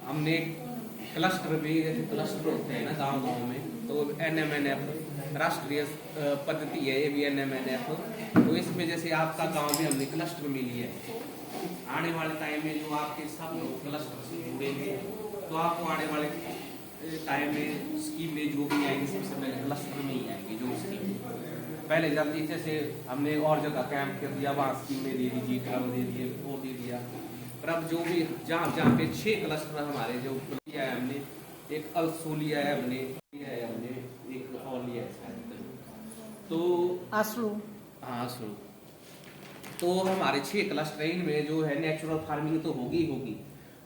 हमने क्लस्टर भी, जैसे क्लस्टर होते हैं ना गांव गांव में, तो NMNF राष्ट्रीय पद्धति है ये भी NMNF। तो इसमें जैसे आपका गांव भी हमने क्लस्टर में लिया है। आने वाले टाइम में जो आपके सब लोग क्लस्टर से जुड़ेंगे तो आपको आने वाले टाइम में स्कीमें जो भी आएंगी सबसे पहले क्लस्टर में ही आएंगी। जो स्कीम पहले जल्दी जैसे हमने और जगह कैंप कर दिया, वहाँ स्कीमें दे दीजिए, क्लब दे दिए, वो दे दिया। पर अब जो भी जहाँ जहाँ पे 6 क्लस्टर हमारे जो लिया है हमने, एक अलसू लिया है हमने, एक और लिया है शायद, तो आसलू, हाँ आसलू। तो हमारे 6 क्लस्टर इनमें जो है नेचुरल फार्मिंग तो होगी ही होगी।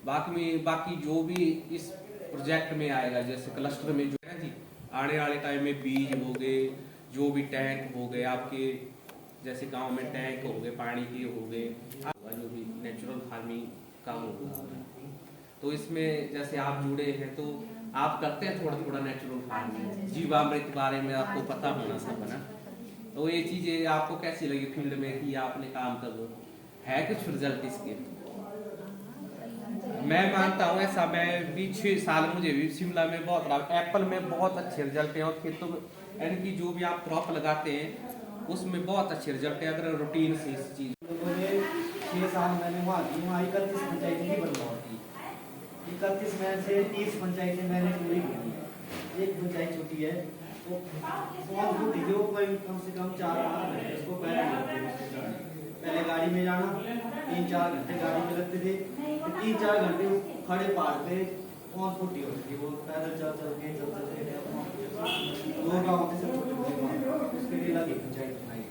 बाकी जो भी इस प्रोजेक्ट में आएगा, जैसे क्लस्टर में जो है जी, आने वाले टाइम में बीज हो गए, जो भी टैंक हो गए आपके, जैसे गांव में टैंक हो गए पानी के हो गए, जो भी नेचुरल फार्मिंग का होगा। तो इसमें जैसे आप जुड़े हैं तो आप करते हैं थोड़ा थोड़ा नेचुरल फार्मिंग, जीवामृत बारे में आपको पता होना सब है ना। तो ये चीजें आपको कैसी लगी फील्ड में कि आपने काम कर लो, है कुछ रिजल्ट इसके? मैं मानता हूँ ऐसा, मैं भी 6 साल मुझे भी शिमला में बहुत रहा, एप्पल में बहुत अच्छे रिजल्ट हैं, और खेतों में यानी कि जो भी आप क्रॉप लगाते हैं उसमें बहुत अच्छे रिजल्ट है अगर रूटीन से इस चीज। 6 साल मैंने वहाँ की, वहाँ 31 पंचायतें की बदलाव की, 31 में से 30 पंचायतें मैंने पूरी की। एक पंचायत छोटी है वो बहुत छोटी थी, वो कोई कम से कम 4-5 घंटे उसको पहले गाड़ी में जाना, 3-4 घंटे गाड़ी में लगते थे, 3-4 घंटे खड़े पहाड़ पे बहुत फुटी होती थी, वो पैदल चल के 2 गाँव के सब छोटे उसके लिए लगी पंचायत बनाई।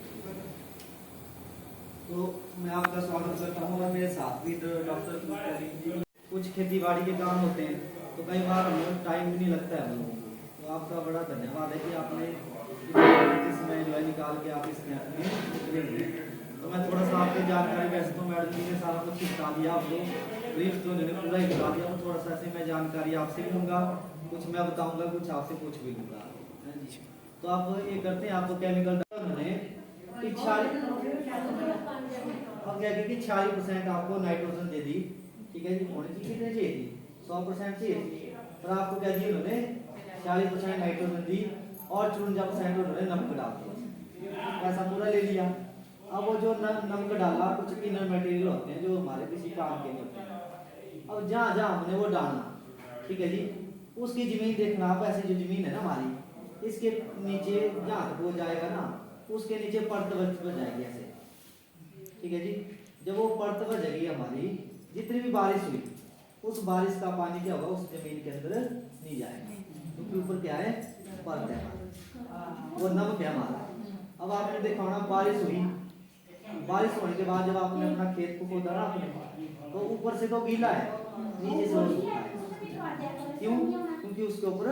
तो मैं आपका स्वागत करता हूँ, और मेरे साथ भी डॉक्टर कुछ खेती बाड़ी के काम होते हैं, तो कई बार हम लोग टाइम भी नहीं लगता है हम लोगों को। तो आपका बड़ा धन्यवाद है कि आपने समय जो है निकाल के आप इस कैंप में उतरे। तो मैं थोड़ा सा आपकी जानकारी, वैसे तो मैडम जी ने सारा कुछ बता दिया, आपको ब्रीफ तो उन्होंने पूरा ही बता दिया, तो थोड़ा सा ऐसे मैं जानकारी आपसे भी लूँगा, कुछ मैं बताऊँगा, कुछ आपसे पूछ भी लूँगा। तो आप ये करते हैं, आपको केमिकल उन्होंने 40% आपको नाइट्रोजन दे दी, ठीक है जी। होनी चाहिए कितने चाहिए थी? 100% चाहिए थी, पर आपको क्या दी उन्होंने? 40% नाइट्रोजन दी और 54% उन्होंने नमक डाल दिया, ऐसा पूरा ले लिया। अब वो जो नमक डाला, कुछ इनर मटेरियल होते हैं जो हमारे किसी काम के नहीं होते। अब जहाँ जहाँ हमने वो डालना, ठीक है जी, उसकी जमीन देखना आप, ऐसी जो जमीन है ना हमारी, इसके नीचे जहाँ तक वो जाएगा ना, उसके नीचे परत बन जाएगी ऐसे, ठीक है जी। जब वो परत बन जाएगी हमारी, जितनी भी बारिश हुई उस बारिश का पानी क्या होगा, उस जमीन के अंदर नहीं जाएगा, क्योंकि ऊपर क्या है? परत है, वो नमक है हमारा। अब आपने देखा होना, बारिश हुई, बारिश होने के बाद जब आपने अपना खेत को खोदा ना आपने, तो ऊपर से तो गीला है, नीचे से सूखा है। क्यों? क्योंकि उसके ऊपर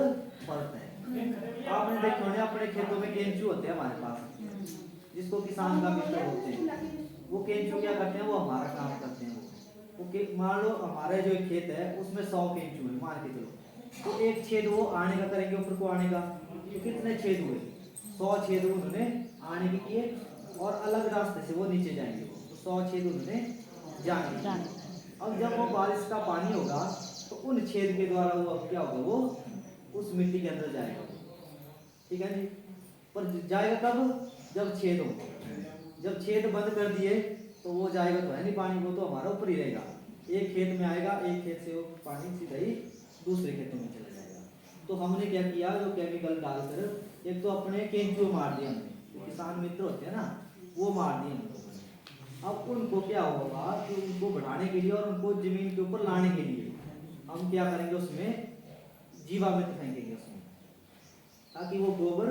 परत है। आपने देखा होना, अपने खेतों में केंचू होते हैं हमारे पास, जिसको किसान का मित्र बोलते हैं। वो केंचू क्या करते हैं? वो हमारा काम करते हैं। वो मान लो हमारा जो एक खेत है उसमें 100 केंचू है, मान के चलो, तो एक छेद वो आने का करेंगे, ऊपर को आने का, तो कितने छेद हुए? 100 छेद उन्होंने आने के किए, और अलग रास्ते से वो नीचे जाएंगे, तो 100 छेद उन्होंने जाने। अब जब वो बारिश का पानी होगा तो उन छेद के द्वारा वो अब क्या होगा? वो उस मिट्टी के अंदर जाएगा, ठीक है जी। पर जाएगा कब? जब छेद हो। जब छेद बंद कर दिए तो वो जाएगा तो है नहीं पानी, वो तो हमारा ऊपर ही रहेगा। एक खेत में आएगा, एक खेत से वो पानी सीधा ही दूसरे खेतों में चला जाएगा। तो हमने क्या किया, जो केमिकल डालकर एक तो अपने केंचुए मार दिया हमने, जो किसान मित्र होते हैं ना, वो मार दिए हम लोगों ने। अब उनको क्या होगा कि उनको बढ़ाने के लिए और उनको जमीन के ऊपर लाने के लिए हम क्या करेंगे, उसमें जीवामृत फेंकेंगे उसमें, ताकि वो गोबर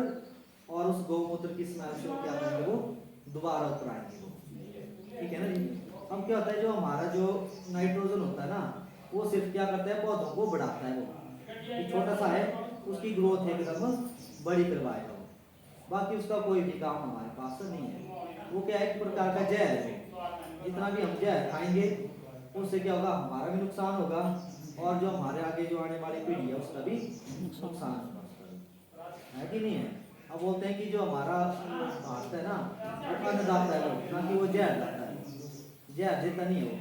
और उस गौमूत्र की स्मेल से क्या करेंगे, वो दोबारा ऊपर आएंगे वो, ठीक है ना जी। अब क्या होता है, जो हमारा जो नाइट्रोजन होता है ना, वो सिर्फ क्या करता है? पौधों को बढ़ाता है। वो छोटा सा है, उसकी ग्रोथ एकदम बड़ी करवाएगा वो, बाकी उसका कोई भी काम हमारे पास नहीं है। वो क्या है? एक प्रकार का जहर है। जितना भी हम जहर खाएंगे उससे क्या होगा? हमारा भी नुकसान होगा, और जो हमारे आगे जो आने वाली पीढ़ी है उसका भी नुकसान होगा, है कि नहीं है? अब बोलते हैं कि जो हमारा भारत है ना, वो अन्नदाता है, ना कि वो जहर दाता है। जहर देता नहीं है वो,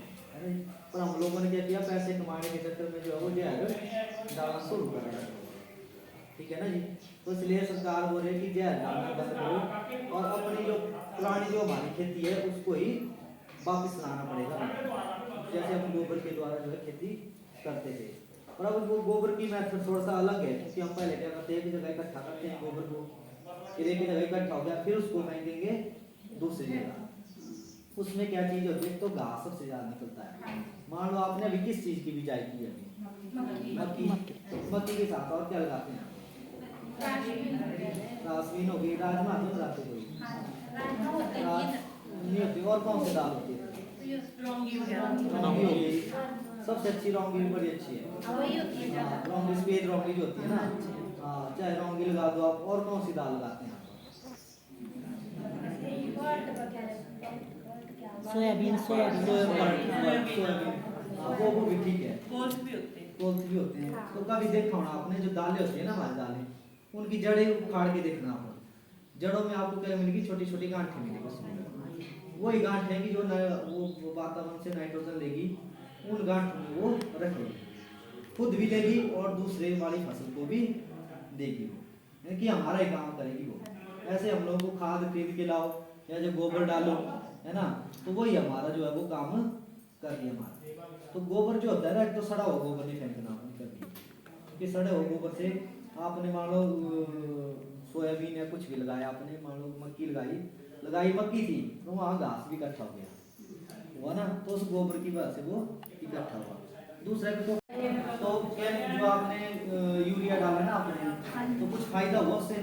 पर हम लोगों ने क्या किया? पैसे कमाने के चक्कर में जो है वो जहर शुरू कर रहा है, ठीक है ना जी। तो इसलिए सरकार बोल रही है कि जहर डालना बंद करो और अपनी जो पुरानी जो हमारी खेती है उसको ही वापस लाना पड़ेगा, जैसे हम गोबर के द्वारा जो है खेती करते थे। और अब वो गोबर की मेथड थोड़ा सा अलग है, क्योंकि हम पहले क्या करते हैं, एक जगह इकट्ठा करते हैं गोबर को, फिर एक जगह इकट्ठा हो गया, फिर उसको फेंकेंगे दूसरी जगह। उसमें क्या चीज होती है, तो घास सबसे ज्यादा निकलता है। मान लो आपने अभी किस चीज की बिजाई की है, मक्की, मक्की के साथ और क्या लगाते हैं? रासमीन होगी, राजमा तो लगाते कोई नहीं होती, और कौन सी दाल होती है? लौंगी वगैरह लौंगी होगी, सबसे अच्छी लौंगी भी बड़ी अच्छी है। हाँ, लौंगी सफेद लौंगी जो होती है ना, हाँ, चाहे लौंगी लगा दो आप। और कौन सी दाल लगाते हैं आप? सोयाबीन सोयाबीन, हाँ, वो भी ठीक है। कोल्थ भी होते हैं। कोल्थ भी होते हैं। तो कभी देखा होना आपने, जो दालें होती है ना हमारी दालें, उनकी जड़ें उखाड़ के देखना आप, जड़ों में आपको क्या मिलेगी? छोटी छोटी गांठें मिलेगी उसमें। वही गांठ है कि जो वो वातावरण से नाइट्रोजन लेगी, उन गांठों में वो रखेगी, खुद भी लेगी और दूसरे वाली फसल को भी देगी, यानी कि हमारा ही काम करेगी वो। ऐसे हम लोगों को खाद खरीद के लाओ या जो गोबर डालो, है ना, तो वही हमारा जो है वो काम कर दिया हमारा। तो गोबर जो होता है ना, एक तो सड़ा हुआ गोबर नहीं फेंकना आपने कभी, कि सड़े हुए गोबर से आपने मान लो सोयाबीन या कुछ भी लगाया, आपने मान लो मक्की लगाई मक्की थी, तो वहाँ घास भी इकट्ठा हो गया हुआ ना, तो उस गोबर की वजह से वो इकट्ठा हुआ। दूसरा तो क्या जो आपने यूरिया डाला ना आपने, तो कुछ फायदा हुआ उससे?